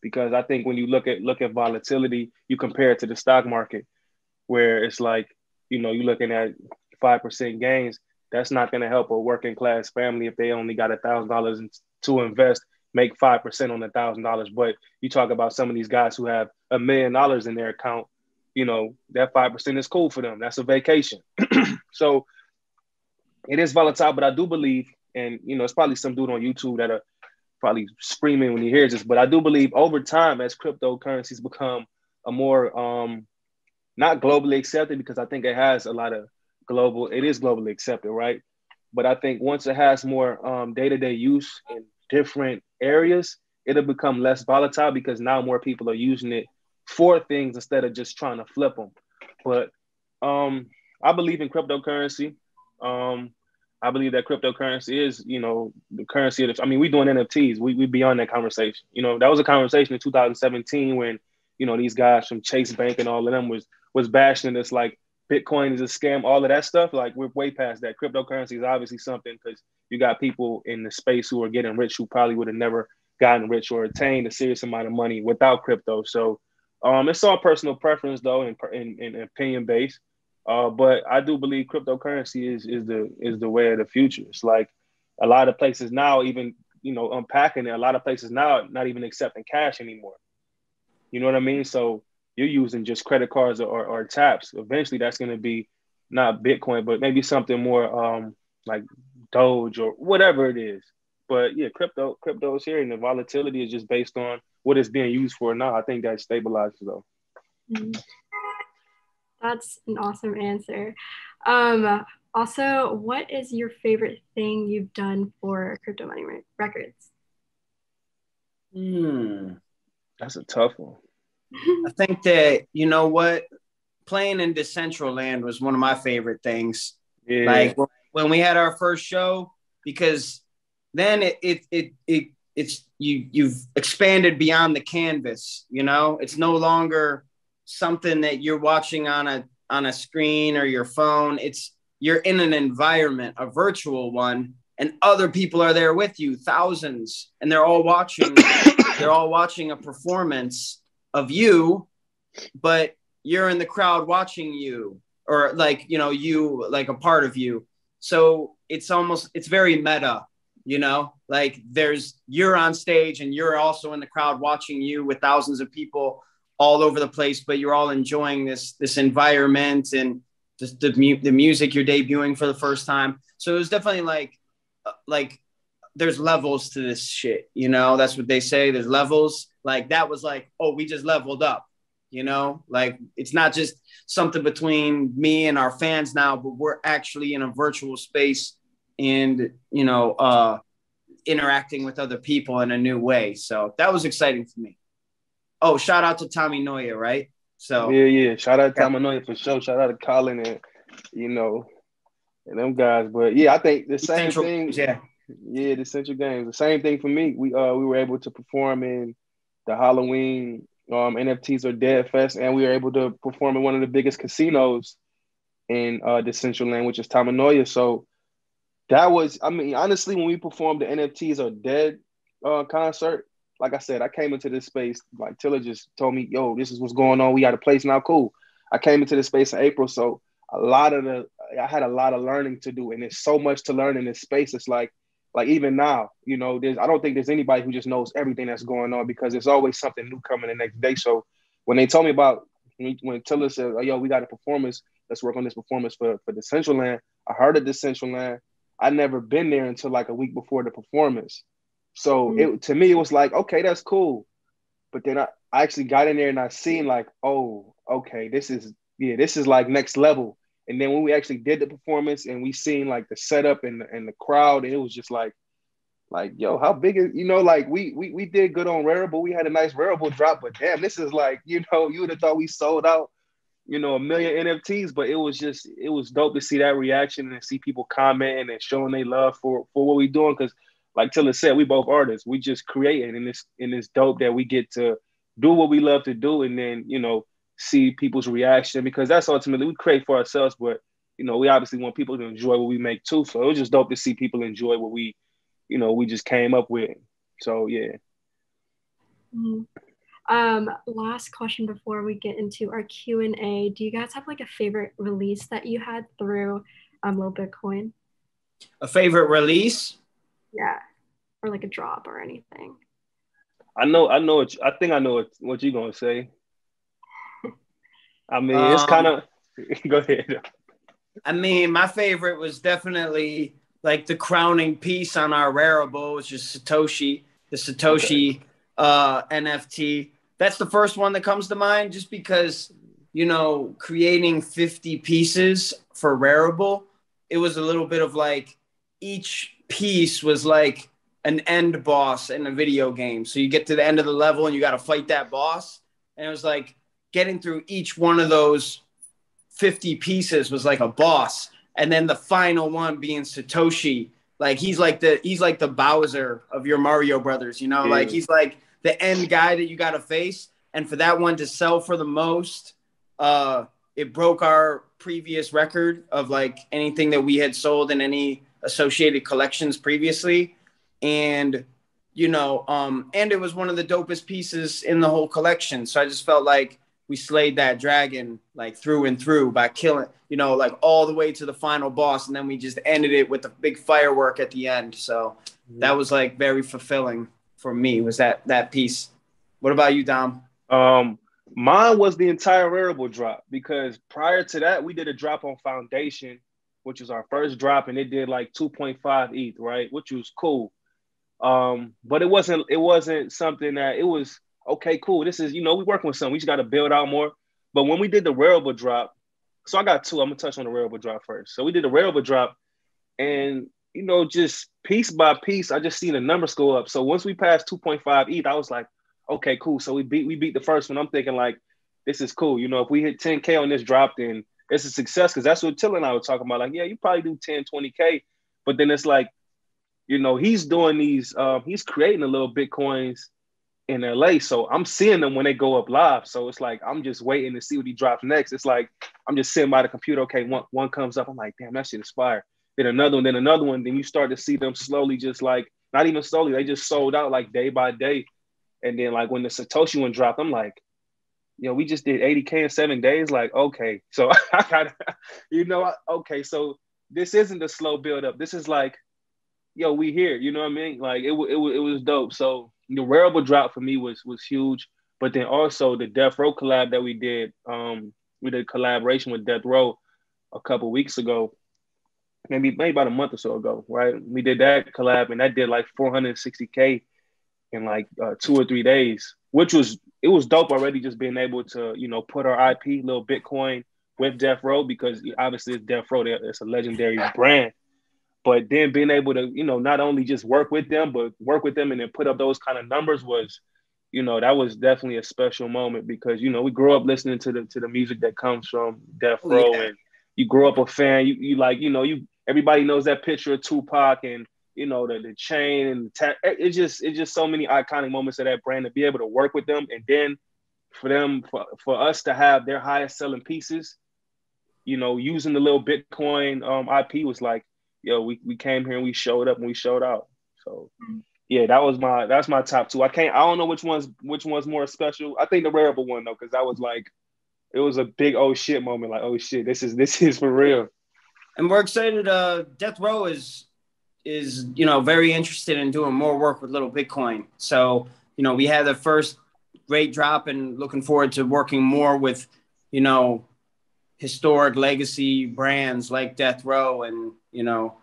Because I think when you look at volatility, you compare it to the stock market, where it's like, you know, you're looking at 5% gains. That's not going to help a working class family if they only got $1,000 to invest, make 5% on $1,000. But you talk about some of these guys who have $1 million in their account, you know, that 5% is cool for them. That's a vacation. So it is volatile, but I do believe, and, you know, it's probably some dude on YouTube that are probably screaming when he hears this, but I do believe over time, as cryptocurrencies become a more, not globally accepted, because I think it has a lot of it is globally accepted, right? But I think once it has more day-to-day use in different areas, it'll become less volatile because now more people are using it for things instead of just trying to flip them. But I believe in cryptocurrency. I believe that cryptocurrency is, you know, the currency of I mean, we doing NFTs. We beyond that conversation. You know, that was a conversation in 2017 when, you know, these guys from Chase Bank and all of them was bashing this like Bitcoin is a scam, all of that stuff. Like we're way past that. Cryptocurrency is obviously something because you got people in the space who are getting rich who probably would have never gotten rich or attained a serious amount of money without crypto. So it's all personal preference though, and opinion based. But I do believe cryptocurrency is the way of the future. It's like a lot of places now, even, you know, unpacking it, a lot of places now not even accepting cash anymore. You know what I mean? So you're using just credit cards or taps. Eventually that's going to be not Bitcoin, but maybe something more like Doge or whatever it is. But yeah, crypto is here, and the volatility is just based on what it's being used for now. I think that stabilizes though. That's an awesome answer. Also, what is your favorite thing you've done for Crypto Money Records? That's a tough one. I think that, you know what, playing in Decentraland was one of my favorite things. Yeah. Like when we had our first show, because then it's you've expanded beyond the canvas. You know, it's no longer something that you're watching on a screen or your phone. You're in an environment, a virtual one, and other people are there with you, thousands, and they're all watching a performance of you, but you're in the crowd watching you, or like, you know, you like a part of you. So it's very meta, you know, like you're on stage and you're also in the crowd watching you with thousands of people all over the place, but you're all enjoying this environment and the music you're debuting for the first time. So it was definitely like there's levels to this shit, you know, that's what they say. There's levels. Like that was like, oh, we just leveled up, you know, like it's not just something between me and our fans now, but we're actually in a virtual space and, you know, interacting with other people in a new way. So that was exciting for me. Oh, shout out to Tommy Noya, right? So yeah. Shout out to Tamanoia for sure. Shout out to Colin and and them guys. But yeah, I think the same thing. Yeah, the Central Games. The same thing for me. We were able to perform in the Halloween NFTs or Dead Fest, and we were able to perform in one of the biggest casinos in Decentraland, which is Tamanoia. So that was, I mean, honestly, when we performed the NFTs or Dead concert, like I said, I came into this space, like Tilla just told me, yo, this is what's going on. We got a place now, cool. I came into this space in April, so I had a lot of learning to do, and there's so much to learn in this space. It's like even now, I don't think there's anybody who just knows everything that's going on, because there's always something new coming the next day. So when they told me about, when Tilla said, oh, yo, we got a performance, let's work on this performance for Decentraland. I heard of Decentraland. I'd never been there until like a week before the performance. So to me, it was like, okay, that's cool. But then I actually got in there and I seen like, oh, okay, this is like next level. And then when we actually did the performance and we seen like the setup and the crowd, and it was just like, yo, how big is, like we did good on Rarible. We had a nice Rarible drop, but damn, this is like, you would have thought we sold out, a million NFTs, but it was dope to see that reaction and see people commenting and showing their love for what we're doing. Cause like Tilla said, we both artists. We just creating, and it's dope that we get to do what we love to do, and then, see people's reaction, because that's ultimately, we create for ourselves, but we obviously want people to enjoy what we make too. So it was just dope to see people enjoy what we just came up with. So yeah. Last question before we get into our Q&A. Do you guys have like a favorite release that you had through Low Bitcoin? A favorite release? Yeah, or like a drop or anything. I think I know what you're gonna say. I mean, it's kind of. Go ahead. I mean, my favorite was definitely like the crowning piece on our Rarible, which is Satoshi, the Satoshi NFT. That's the first one that comes to mind, just because, creating 50 pieces for Rarible, it was a little bit of like each piece was like an end boss in a video game. So you get to the end of the level and you got to fight that boss. And it was like getting through each one of those 50 pieces was like a boss. And then the final one being Satoshi, like he's like the Bowser of your Mario Brothers, like he's like the end guy that you got to face. And for that one to sell for the most, it broke our previous record of like anything that we had sold in any associated collections previously. And, and it was one of the dopest pieces in the whole collection. So I just felt like we slayed that dragon like through and through by killing, like all the way to the final boss. And then we just ended it with a big firework at the end. So that was like very fulfilling for me, was that piece. What about you, Dom? Mine was the entire Rarible drop, because prior to that, we did a drop on Foundation, which was our first drop, and it did like 2.5 ETH, right? Which was cool. But it wasn't something that it was, okay, cool. This is, we working with something. We just got to build out more. But when we did the Rarible drop, so I got two. I'm going to touch on the Rarible drop first. So we did the Rarible drop, and, just piece by piece, I just seen the numbers go up. So once we passed 2.5 ETH, I was like, okay, cool. So we beat the first one. I'm thinking like, this is cool. If we hit 10K on this drop, then it's a success, because that's what Tilla and I were talking about. Like, yeah, you probably do 10, 20K. But then it's like, he's doing these, he's creating the little Bitcoins in LA. So I'm seeing them when they go up live. So it's like, I'm just waiting to see what he drops next. It's like, I'm just sitting by the computer. Okay, one comes up. I'm like, damn, that shit is fire. Then another one. Then you start to see them slowly, just like, not even slowly, they just sold out like day by day. And then like when the Satoshi one dropped, I'm like, we just did 80K in 7 days. Like, okay. So I gotta, okay. So this isn't a slow build up. This is like, we here, you know what I mean? Like it was dope. So the Rarible drop for me was huge. But then also the Death Row collab that we did a collaboration with Death Row a couple weeks ago, maybe about a month or so ago, right? We did that collab, and that did like 460K in like 2 or 3 days, it was dope already, just being able to, put our IP, little Bitcoin, with Death Row, because obviously it's Death Row, it's a legendary brand. But then being able to, not only just work with them, but work with them and then put up those kind of numbers was you know, that was definitely a special moment because, you know, we grew up listening to the music that comes from Death Row, and you grow up a fan. You like, you know, everybody knows that picture of Tupac and, you know, the chain and it's just so many iconic moments of that brand to be able to work with them, and then for us to have their highest selling pieces, you know, using the little Bitcoin IP was like, yo, we came here and we showed up and we showed out. So yeah, that's my top two. I don't know which one's more special. I think the Rarible one though, because that was like, it was a big oh shit moment. Like, oh shit, this is for real. And we're excited. Death Row is, you know, very interested in doing more work with Little Bitcoin. So, you know, we had the first great drop and looking forward to working more with, you know, historic legacy brands like Death Row and, you know,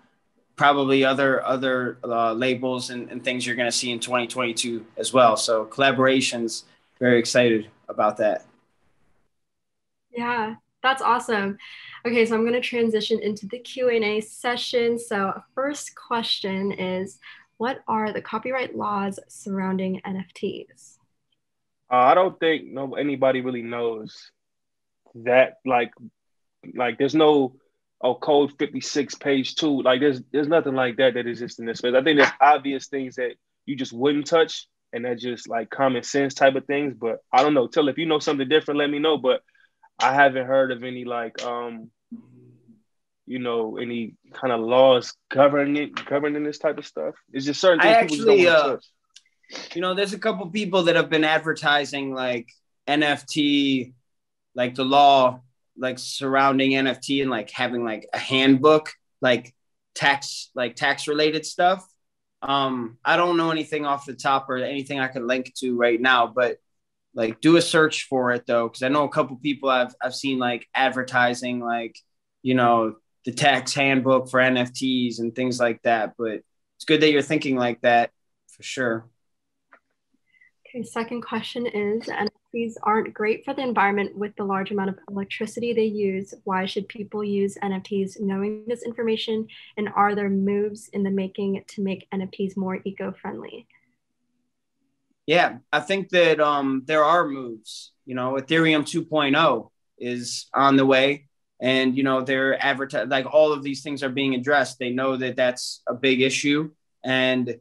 probably other labels and things you're going to see in 2022 as well. So collaborations, very excited about that. Yeah, that's awesome. Okay, so I'm going to transition into the Q&A session. So first question is, what are the copyright laws surrounding NFTs? I don't think anybody really knows that. Like there's no code 56 page 2. Like there's nothing like that exists in this space. I think there's obvious things that you just wouldn't touch, and that's just like common sense type of things. But I don't know. Tilla, if you know something different, let me know. But I haven't heard of any like you know, any kind of laws governing this type of stuff. It's just certain things people just don't want to touch. You know, there's a couple people that have been advertising like NFT, like the law, like surrounding NFT and like having like a handbook, like tax related stuff. I don't know anything off the top or anything I can link to right now, but like do a search for it though, because I know a couple people I've seen like advertising like, you know, the tax handbook for NFTs and things like that. But it's good that you're thinking like that for sure. Okay, second question is, NFTs aren't great for the environment with the large amount of electricity they use. Why should people use NFTs knowing this information? And are there moves in the making to make NFTs more eco-friendly? Yeah, I think that there are moves. You know, Ethereum 2.0 is on the way. And, you know, they're advertising, like all of these things are being addressed. They know that that's a big issue. And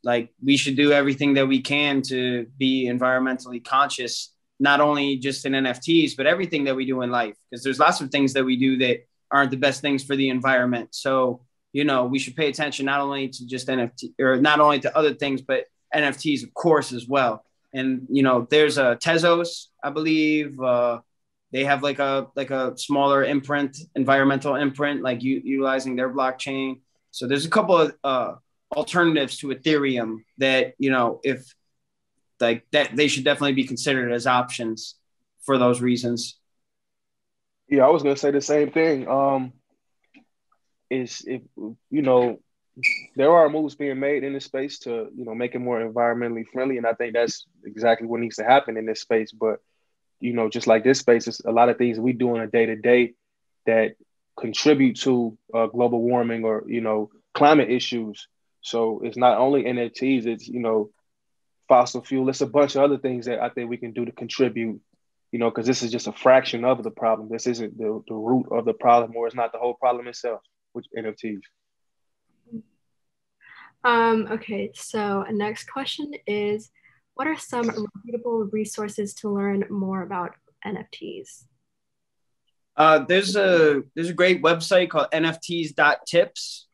like we should do everything that we can to be environmentally conscious, not only just in NFTs, but everything that we do in life. Because there's lots of things that we do that aren't the best things for the environment. So, you know, we should pay attention not only to just NFT or not only to other things, but NFTs, of course, as well. And, you know, there's a Tezos, I believe. They have like a smaller imprint, environmental imprint, like utilizing their blockchain. So there's a couple of alternatives to Ethereum that, you know, if like that, they should definitely be considered as options for those reasons. Yeah, I was gonna say the same thing. Is if you know, there are moves being made in this space to, you know, make it more environmentally friendly, and I think that's exactly what needs to happen in this space. But you know, just like this space, it's a lot of things we do on a day-to-day that contribute to global warming or, you know, climate issues. So it's not only NFTs, it's, you know, fossil fuel. It's a bunch of other things that I think we can do to contribute, you know, because this is just a fraction of the problem. This isn't the root of the problem, or it's not the whole problem itself with NFTs. Okay, so next question is, what are some reputable resources to learn more about NFTs? There's a great website called NFTs.tips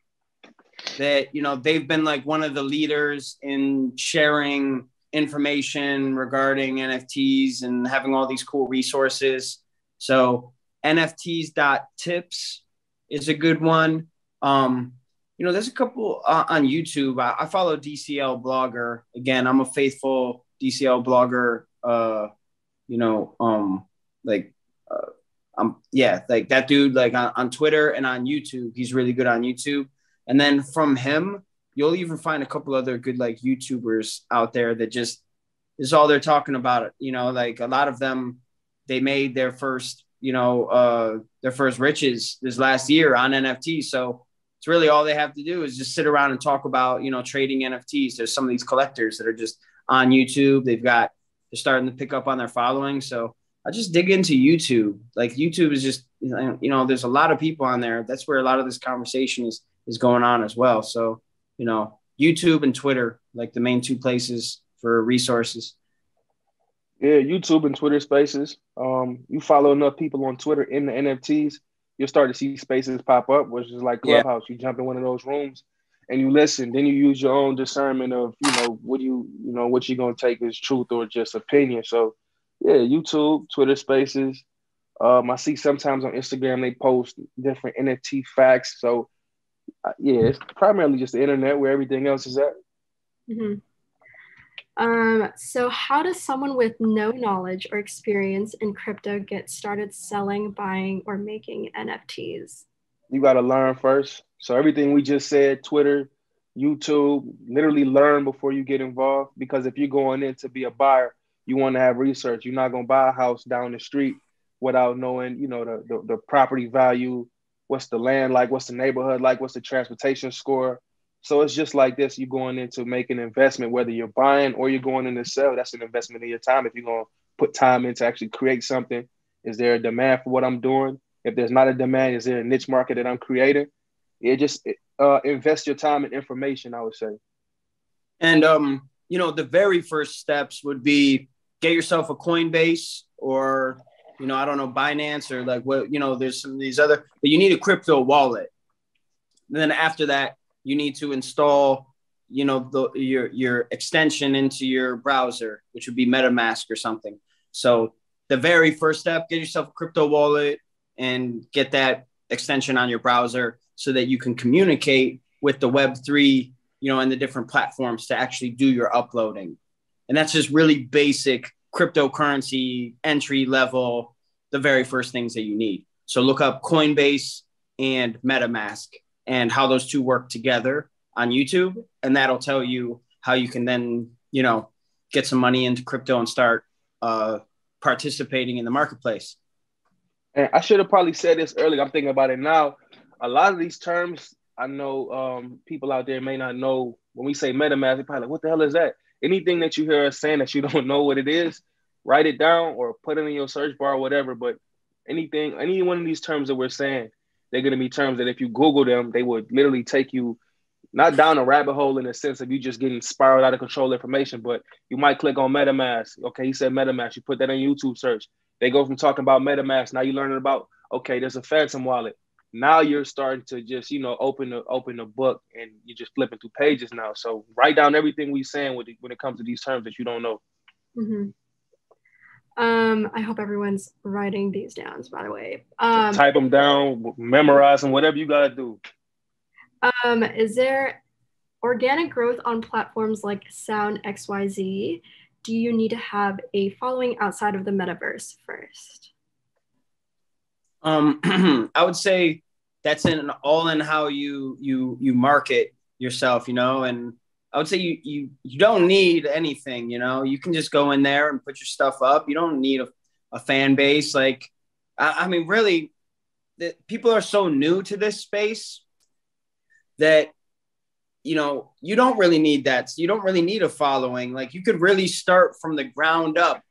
that, you know, they've been like one of the leaders in sharing information regarding NFTs and having all these cool resources. So NFTs.tips is a good one. You know, there's a couple on YouTube. I follow DCL Blogger. Again, I'm a faithful DCL blogger. You know, like that dude, like on Twitter and on YouTube. He's really good on YouTube. And then from him, you'll even find a couple other good like YouTubers out there that just is all they're talking about. You know, like a lot of them, they made their first, you know, their first riches this last year on NFT. So it's really all they have to do is just sit around and talk about, you know, trading NFTs. There's some of these collectors that are just on YouTube. They're starting to pick up on their following. So I just dig into YouTube. Like YouTube is just, there's a lot of people on there. That's where a lot of this conversation is going on as well. So, YouTube and Twitter, like the main two places for resources. Yeah, YouTube and Twitter Spaces. You follow enough people on Twitter in the NFTs, you'll start to see spaces pop up, which is like Clubhouse. Yeah. You jump in one of those rooms and you listen. Then you use your own discernment of, what you're going to take as truth or just opinion. So, yeah, YouTube, Twitter Spaces. I see sometimes on Instagram they post different NFT facts. So, it's primarily just the internet where everything else is at. Mm-hmm. So how does someone with no knowledge or experience in crypto get started selling, buying, or making NFTs? You got to learn first. So everything we just said, Twitter, YouTube, literally learn before you get involved. Because if you're going in to be a buyer, you want to have research. You're not going to buy a house down the street without knowing, the property value, what's the land like, what's the neighborhood like, what's the transportation score. So it's just like this. You're going in to make an investment, whether you're buying or you're going in to sell. That's an investment in your time. If you're going to put time in to actually create something, is there a demand for what I'm doing? If there's not a demand, is there a niche market that I'm creating? Invest your time in information, I would say. And, the very first steps would be get yourself a Coinbase or, I don't know, Binance or like what, there's some of these other, but you need a crypto wallet. And then after that, you need to install, your extension into your browser, which would be MetaMask or something. So the very first step, get yourself a crypto wallet and get that extension on your browser so that you can communicate with the Web3, and the different platforms to actually do your uploading. And that's just really basic cryptocurrency entry level, the very first things that you need. So look up Coinbase and MetaMask and how those two work together on YouTube. And that'll tell you how you can then, get some money into crypto and start participating in the marketplace. And I should have probably said this earlier. I'm thinking about it now. A lot of these terms, I know people out there may not know. When we say MetaMask, they're probably like, what the hell is that? Anything that you hear us saying that you don't know what it is, write it down or put it in your search bar or whatever. But any one of these terms that we're saying, they're going to be terms that if you Google them, they would literally take you not down a rabbit hole in the sense of you just getting spiraled out of control information, but you might click on MetaMask. Okay, he said MetaMask. You put that in YouTube search. They go from talking about MetaMask. Now you're learning about, okay, there's a Phantom wallet. Now you're starting to just, open the book and you're just flipping through pages now. So write down everything we're saying when it comes to these terms that you don't know. Mm-hmm. I hope everyone's writing these down, by the way. Type them down, memorize them, whatever you got to do. Is there organic growth on platforms like Sound XYZ? Do you need to have a following outside of the metaverse first? I would say that's all in how you market yourself, and I would say you don't need anything, you can just go in there and put your stuff up. You don't need a fan base. Like, I mean, really, people are so new to this space that, you don't really need that. You don't really need a following. Like, you could really start from the ground up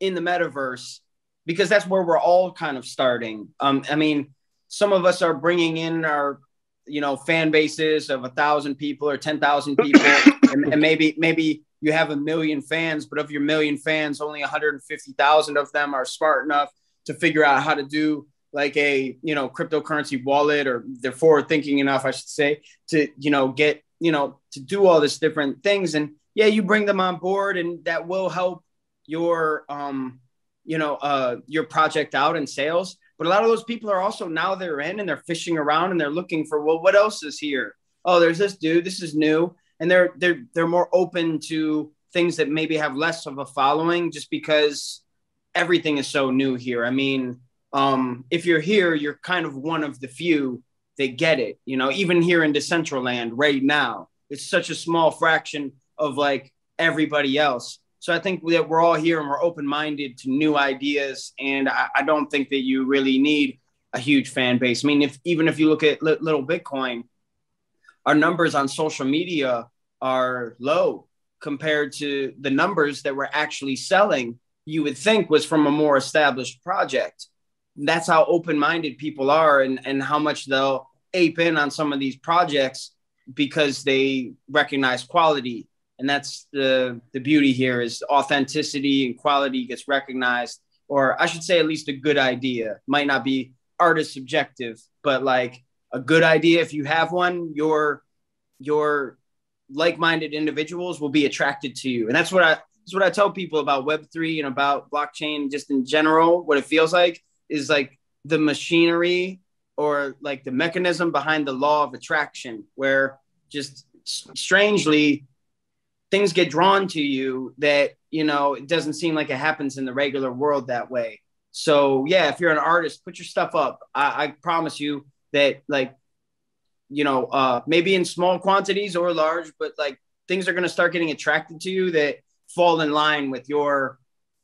in the metaverse because that's where we're all kind of starting. I mean, some of us are bringing in our, fan bases of 1,000 people or 10,000 people. and maybe you have 1 million fans, but of your 1 million fans, only 150,000 of them are smart enough to figure out how to do like a, cryptocurrency wallet, or they're forward thinking enough, I should say, to, get, to do all this different things. And yeah, you bring them on board and that will help your project out in sales. But a lot of those people are also, now they're in and they're fishing around and they're looking for, well, what else is here? Oh, there's this dude, this is new. And they're more open to things that maybe have less of a following just because everything is so new here. I mean, if you're here, you're kind of one of the few that get it, even here in Decentraland right now, it's such a small fraction of like everybody else. So I think that we're all here and we're open-minded to new ideas. And I don't think that you really need a huge fan base. I mean, even if you look at Little Bitcoin, our numbers on social media are low compared to the numbers that were actually selling, you would think was from a more established project. That's how open-minded people are, and how much they'll ape in on some of these projects because they recognize quality. And that's the beauty here, is authenticity and quality gets recognized, or I should say at least a good idea. Might not be artist subjective, but like a good idea, if you have one, your like-minded individuals will be attracted to you. And that's what I tell people about Web3 and about blockchain just in general. What it feels like is like the machinery, or like the mechanism behind the law of attraction, where just strangely things get drawn to you that, you know, it doesn't seem like it happens in the regular world that way. So yeah, if you're an artist, put your stuff up. I promise you that, like, you know, maybe in small quantities or large, but like things are going to start getting attracted to you that fall in line with your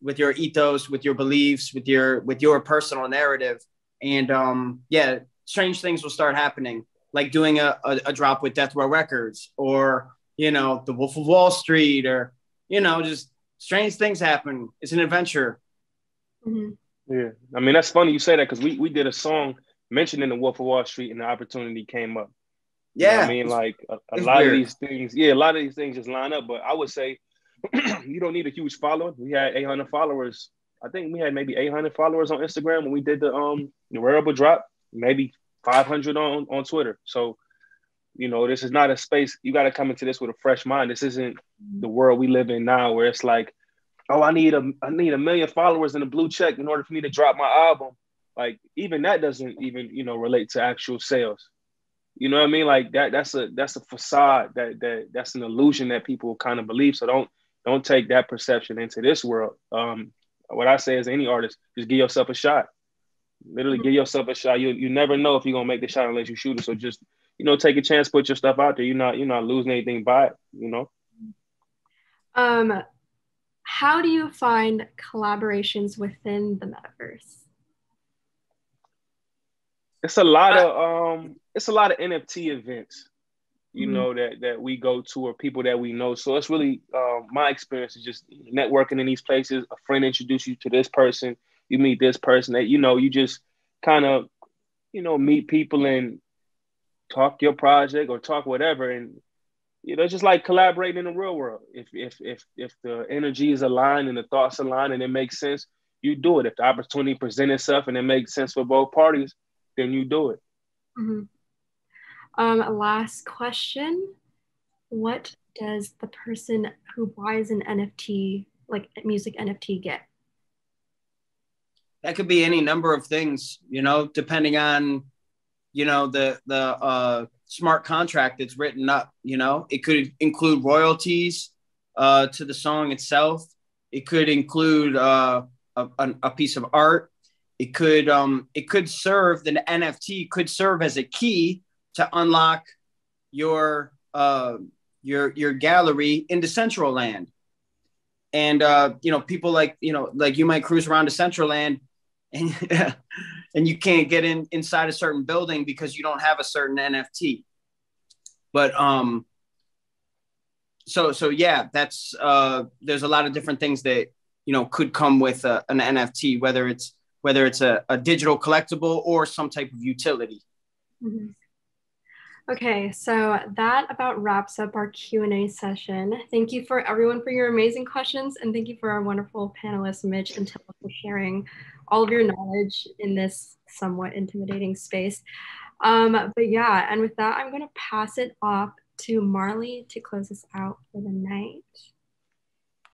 ethos, with your beliefs, with your personal narrative. And yeah, strange things will start happening, like doing a drop with Death Row Records, or, you know, the Wolf of Wall Street, or, you know, just strange things happen. It's an adventure. Mm-hmm. Yeah, I mean, that's funny you say that, because we did a song mentioning the Wolf of Wall Street, and the opportunity came up. You know what I mean, like a lot weird. Of these things, yeah, a lot of these things just line up. But I would say you don't need a huge following. We had 800 followers. I think we had maybe 800 followers on Instagram when we did the wearable drop. Maybe 500 on Twitter. So, you know, this is not a space. You got to come into this with a fresh mind. This isn't the world we live in now, where it's like, oh, I need a million followers and a blue check in order for me to drop my album. Like, even that doesn't even, you know, relate to actual sales. You know what I mean? Like that's a facade, that's an illusion that people kind of believe. So don't take that perception into this world. What I say is, any artist, just give yourself a shot. Literally give yourself a shot. You never know if you're gonna make the shot unless you shoot it. So just, you know, take a chance, put your stuff out there. You're not losing anything by it, you know. How do you find collaborations within the metaverse? It's a lot of NFT events, you know, that we go to, or people that we know. So it's really my experience is just networking in these places. A friend introduced you to this person, you meet this person, that, you know, you just kind of, you know, meet people and talk your project or talk whatever. And, you know, it's just like collaborating in the real world. If the energy is aligned and the thoughts align and it makes sense, you do it. If the opportunity presents itself and it makes sense for both parties, then you do it. Last question. What does the person who buys an NFT, like a music NFT, get? That could be any number of things, you know, depending on, you know, the smart contract that's written up. You know, it could include royalties to the song itself. It could include a piece of art. It could serve, the NFT could serve as a key to unlock your gallery in Decentraland. And you know, people like, you know, like you might cruise around Decentraland and and you can't get inside a certain building because you don't have a certain NFT. But so yeah, that's there's a lot of different things that, you know, could come with an NFT, whether it's a digital collectible or some type of utility. Okay, so that about wraps up our Q&A session. Thank you for everyone for your amazing questions, and thank you for our wonderful panelists, Mitch and Tilla, for sharing all of your knowledge in this somewhat intimidating space. But yeah, and with that, I'm going to pass it off to Marley to close us out for the night.